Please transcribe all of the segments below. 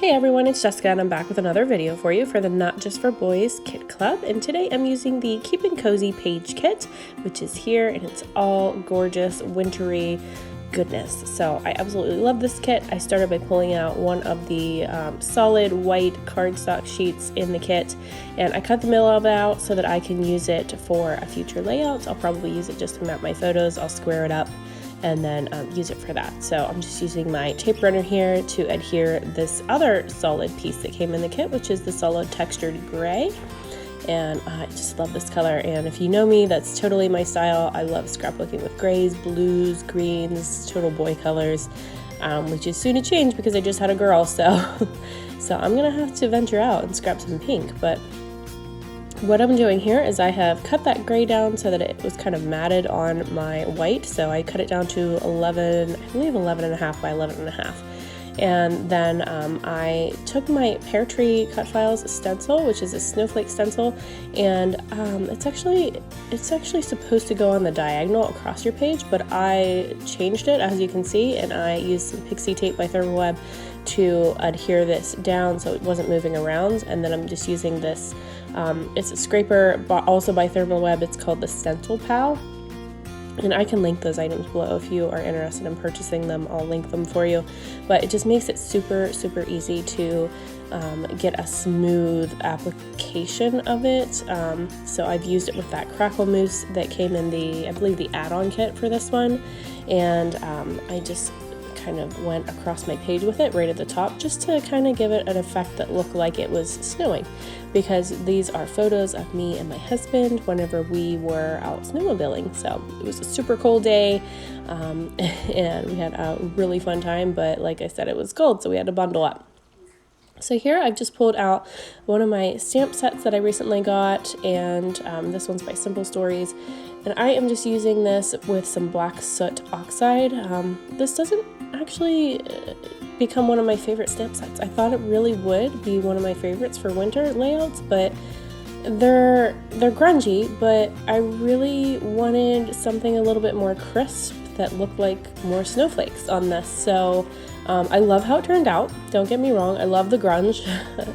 Hey everyone, it's Jessica and I'm back with another video for you for the Not Just for Boys Kit Club, and today I'm using the Keepin Cozy page kit, which is here, and it's all gorgeous wintry goodness. So I absolutely love this kit. I started by pulling out one of the solid white cardstock sheets in the kit, and I cut the middle of it out so that I can use it for a future layout. I'll probably use it just to map my photos. I'll square it up and then use it for that. So I'm just using my tape runner here to adhere this other solid piece that came in the kit, which is the solid textured gray. And I just love this color, and if you know me, that's totally my style. I love scrapbooking with grays, blues, greens, total boy colors, which is soon to change because I just had a girl, so I'm gonna have to venture out and scrap some pink. But what I'm doing here is I have cut that gray down so that it was kind of matted on my white. So I cut it down to 11, I believe 11.5 by 11.5. And then I took my Pear Tree Cut Files stencil, which is a snowflake stencil, and it's actually supposed to go on the diagonal across your page, but I changed it, as you can see, and I used some pixie tape by Thermal Web to adhere this down so it wasn't moving around. And then I'm just using this, it's a scraper, but also by Thermal Web. It's called the Stencil Pal. And I can link those items below if you are interested in purchasing them. I'll link them for you. But it just makes it super easy to get a smooth application of it. So I've used it with that crackle mousse that came in the, I believe, the add-on kit for this one. And I just kind of went across my page with it right at the top, just to kind of give it an effect that looked like it was snowing, because these are photos of me and my husband whenever we were out snowmobiling. So it was a super cold day, and we had a really fun time, but like I said, it was cold, so we had to bundle up. So here I've just pulled out one of my stamp sets that I recently got, and this one's by Simple Stories, and I am just using this with some black soot oxide. This doesn't actually become one of my favorite stamp sets. I thought it really would be one of my favorites for winter layouts, but they're grungy, but I really wanted something a little bit more crisp that looked like more snowflakes on this. So I love how it turned out. Don't get me wrong, I love the grunge.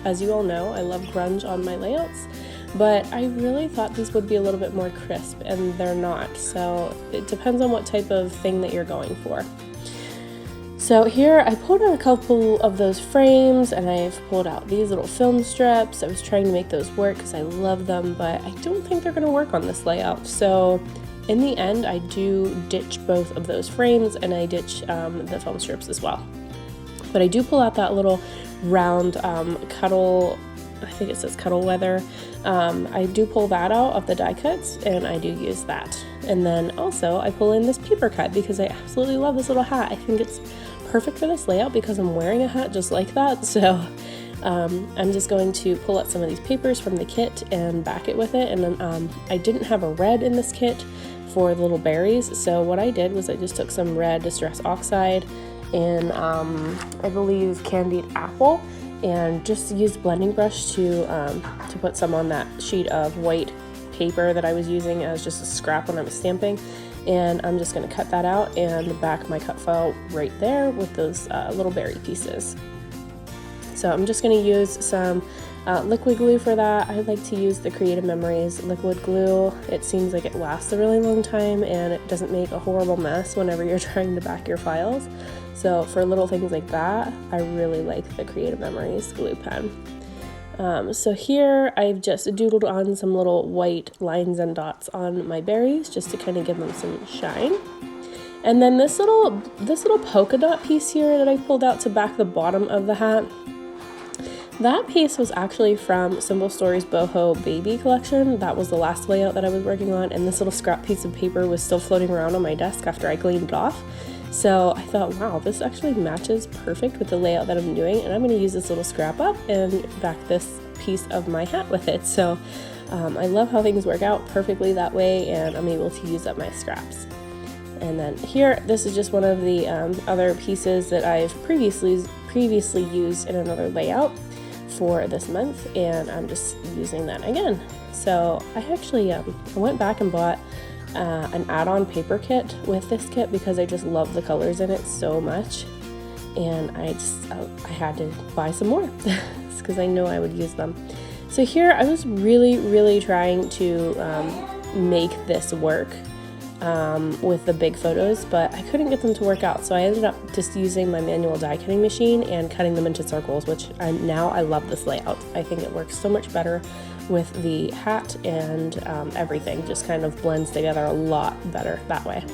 As you all know, I love grunge on my layouts, but I really thought these would be a little bit more crisp, and they're not. So it depends on what type of thing that you're going for. So here I pulled out a couple of those frames, and I've pulled out these little film strips. I was trying to make those work because I love them, but I don't think they're going to work on this layout. So in the end, I do ditch both of those frames, and I ditch the film strips as well. But I do pull out that little round cuddle, I think it says cuddle weather. I do pull that out of the die cuts, and I do use that. And then also I pull in this paper cut because I absolutely love this little hat. I think it's perfect for this layout because I'm wearing a hat just like that. So I'm just going to pull out some of these papers from the kit and back it with it. And then I didn't have a red in this kit for the little berries, so what I did was I just took some red Distress Oxide and I believe Candied Apple, and just used a blending brush to put some on that sheet of white paper that I was using as just a scrap when I was stamping. And I'm just going to cut that out and back my cut file right there with those little berry pieces. So I'm just going to use some liquid glue for that. I like to use the Creative Memories liquid glue. It seems like it lasts a really long time, and it doesn't make a horrible mess whenever you're trying to back your files. So for little things like that, I really like the Creative Memories glue pen. So here I've just doodled on some little white lines and dots on my berries just to kind of give them some shine. And then this little polka dot piece here that I pulled out to back the bottom of the hat, that piece was actually from Simple Stories Boho Baby collection. That was the last layout that I was working on, and this little scrap piece of paper was still floating around on my desk after I cleaned it off. So I thought, wow, this actually matches perfect with the layout that I'm doing, and I'm going to use this little scrap up and back this piece of my hat with it. So I love how things work out perfectly that way, and I'm able to use up my scraps. And then here, this is just one of the other pieces that I've previously used in another layout for this month, and I'm just using that again. So I actually I went back and bought an add-on paper kit with this kit because I just love the colors in it so much. and I had to buy some more because I know I would use them. So here I was really trying to make this work with the big photos, but I couldn't get them to work out, so I ended up just using my manual die cutting machine and cutting them into circles, which now I love this layout. I think it works so much better with the hat, and everything just kind of blends together a lot better that way.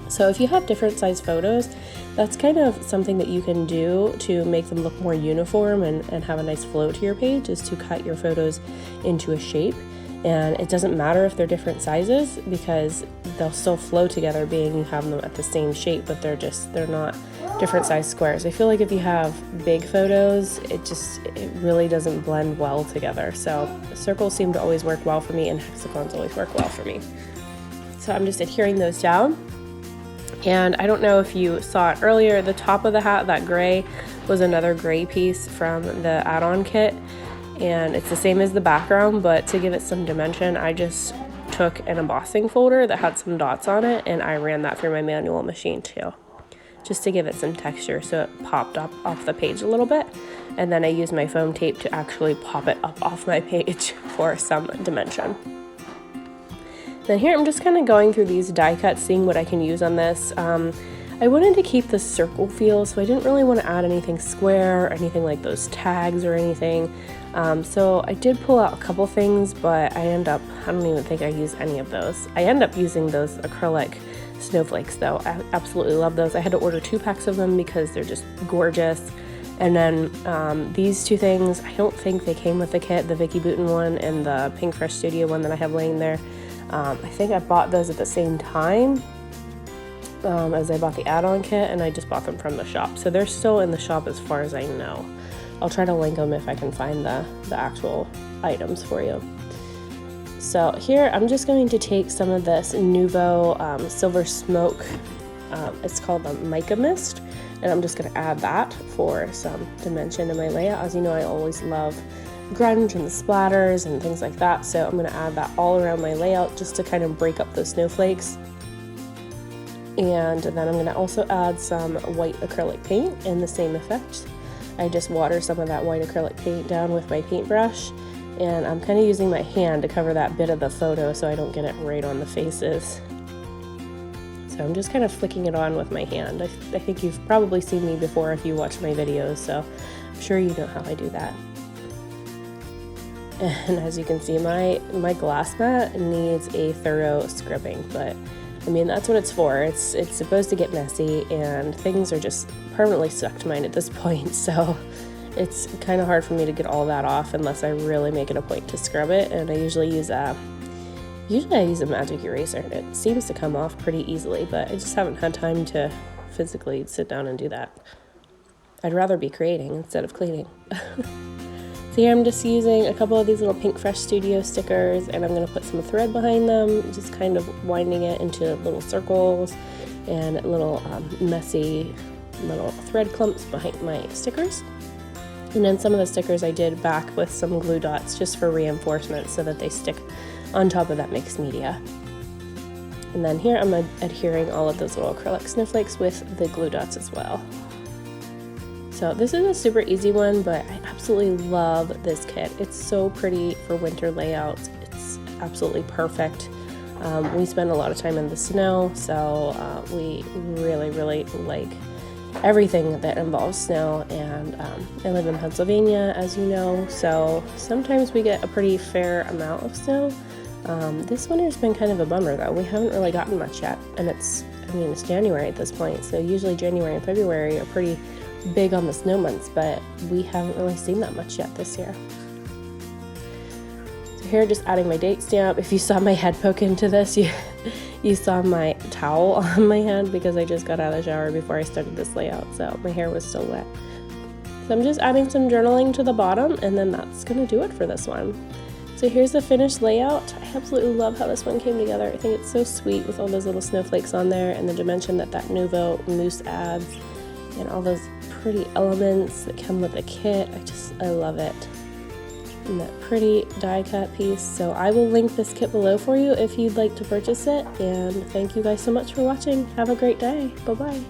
So if you have different size photos, that's kind of something that you can do to make them look more uniform and have a nice flow to your page, is to cut your photos into a shape. And it doesn't matter if they're different sizes, because they'll still flow together, being you have them at the same shape, but they're not different size squares. I feel like if you have big photos, it really doesn't blend well together. So circles seem to always work well for me, and hexagons always work well for me. So I'm just adhering those down. And I don't know if you saw it earlier, the top of the hat, that gray, was another gray piece from the add-on kit. And it's the same as the background, but to give it some dimension, I just took an embossing folder that had some dots on it, and I ran that through my manual machine too, just to give it some texture so it popped up off the page a little bit. And then I used my foam tape to actually pop it up off my page for some dimension. Then here I'm just kind of going through these die cuts, seeing what I can use on this. I wanted to keep the circle feel, so I didn't really want to add anything square or anything like those tags or anything. So I did pull out a couple things, but I don't even think I used any of those. I end up using those acrylic snowflakes though. I absolutely love those. I had to order 2 packs of them because they're just gorgeous. And then these 2 things, I don't think they came with the kit, the Vicky Bouton one and the Pink Fresh Studio one that I have laying there. I think I bought those at the same time as I bought the add-on kit, and I just bought them from the shop. So they're still in the shop as far as I know. I'll try to link them if I can find the actual items for you. So here I'm just going to take some of this Nuvo Silver Smoke, it's called the Mica Mist, and I'm just going to add that for some dimension in my layout. As you know, I always love grunge and the splatters and things like that, so I'm going to add that all around my layout just to kind of break up those snowflakes. And then I'm going to also add some white acrylic paint in the same effect. I just water some of that white acrylic paint down with my paintbrush, and I'm kind of using my hand to cover that bit of the photo so I don't get it right on the faces. So I'm just kind of flicking it on with my hand. I think you've probably seen me before if you watch my videos, so I'm sure you know how I do that. And as you can see, my glass mat needs a thorough scrubbing, but I mean, that's what it's for. It's supposed to get messy, and things are just permanently stuck to mine at this point, so it's kind of hard for me to get all that off unless I really make it a point to scrub it. And I usually use a magic eraser, and it seems to come off pretty easily, but I just haven't had time to physically sit down and do that. I'd rather be creating instead of cleaning. So here I'm just using a couple of these little Pink Fresh Studio stickers, and I'm going to put some thread behind them, just kind of winding it into little circles and little messy little thread clumps behind my stickers. And then some of the stickers I did back with some glue dots just for reinforcement so that they stick on top of that mixed media. And then here I'm adhering all of those little acrylic snowflakes with the glue dots as well. So this is a super easy one, but I absolutely love this kit. It's so pretty for winter layouts. It's absolutely perfect. We spend a lot of time in the snow, so we really like everything that involves snow. And I live in Pennsylvania, as you know, so sometimes we get a pretty fair amount of snow. This winter's been kind of a bummer though. We haven't really gotten much yet, and it's January at this point, so usually January and February are pretty big on the snow months, but we haven't really seen that much yet this year. So here, just adding my date stamp. If you saw my head poke into this, you saw my towel on my head because I just got out of the shower before I started this layout, so my hair was still wet. So I'm just adding some journaling to the bottom, and then that's gonna do it for this one. So here's the finished layout. I absolutely love how this one came together. I think it's so sweet with all those little snowflakes on there and the dimension that Nuvo mousse adds, and all those pretty elements that come with the kit. I love it. And that pretty die cut piece. So I will link this kit below for you if you'd like to purchase it. And thank you guys so much for watching. Have a great day. Bye-bye.